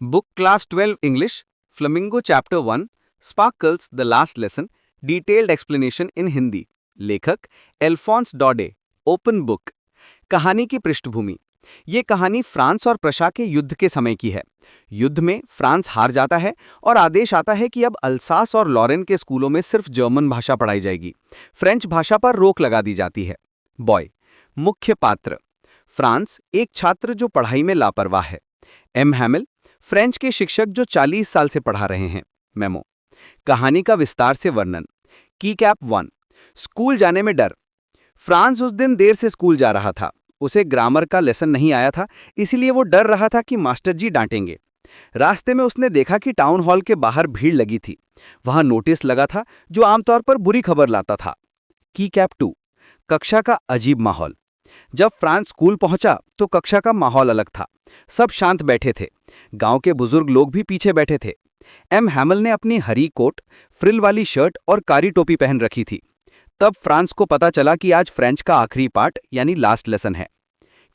Book Class 12 English, Flamingo Chapter 1, Sparkles The Last Lesson, Detailed Explanation in Hindi. लेखक Alphons डॉडे। Open book. कहानी की पृष्ठभूमि। ये कहानी फ्रांस और प्रशा के युद्ध के समय की है। युद्ध में फ्रांस हार जाता है और आदेश आता है कि अब अल्सास और लॉरेन के स्कूलों में सिर्फ जर्मन भाषा पढ़ाई जाएगी। फ्रेंच भाषा पर रोक लगा दी जाती है। बॉय। मुख्य पात्र। फ्रांस, एक छात्र जो पढ़ाई में लापरवाह है। एम हैमिल, फ्रेंच के शिक्षक जो 40 साल से पढ़ा रहे हैं। मेमो। कहानी का विस्तार से वर्णन। की कैप 1। स्कूल जाने में डर। फ्रांस उस दिन देर से स्कूल जा रहा था। उसे ग्रामर का लेसन नहीं आया था, इसीलिए वो डर रहा था कि मास्टर जी डांटेंगे। रास्ते में उसने देखा कि टाउन हॉल के बाहर भीड़ लगी थी। वहां नोटिस लगा था जो आमतौर पर बुरी खबर लाता था। की कैप 2। कक्षा का अजीब माहौल। जब फ्रांस स्कूल पहुंचा तो कक्षा का माहौल अलग था। सब शांत बैठे थे। गांव के बुजुर्ग लोग भी पीछे बैठे थे। एम हैमल ने अपनी हरी कोट, फ्रिल वाली शर्ट और कारी टोपी पहन रखी थी। तब फ्रांस को पता चला कि आज फ्रेंच का आखिरी पाठ यानी लास्ट लेसन है।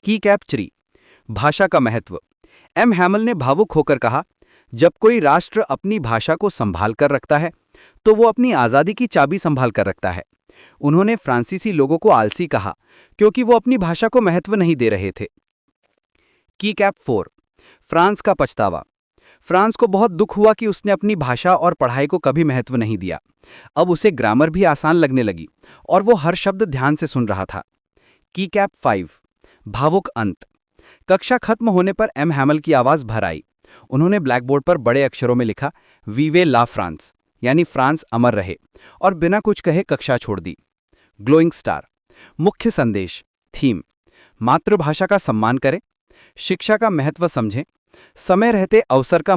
की कैप 3। भाषा का महत्व। एम हैमल ने भावुक होकर कहा, जब कोई राष्ट्र अपनी भाषा को संभाल कर रखता है तो वो अपनी आज़ादी की चाबी संभाल कर रखता है। उन्होंने फ्रांसीसी लोगों को आलसी कहा क्योंकि वो अपनी भाषा को महत्व नहीं दे रहे थे। की कैप 4। फ्रांस का पछतावा। फ्रांस को बहुत दुख हुआ कि उसने अपनी भाषा और पढ़ाई को कभी महत्व नहीं दिया। अब उसे ग्रामर भी आसान लगने लगी और वो हर शब्द ध्यान से सुन रहा था। की कैप 5। भावुक अंत। कक्षा खत्म होने पर एम हैमल की आवाज भर आई। उन्होंने ब्लैकबोर्ड पर बड़े अक्षरों में लिखा, वीवे ला फ्रांस, यानी फ्रांस अमर रहे, और बिना कुछ कहे कक्षा छोड़ दी। Glowing star. मुख्य संदेश। थीम। मातृभाषा का सम्मान करें, शिक्षा का महत्व समझें, समय रहते अवसर का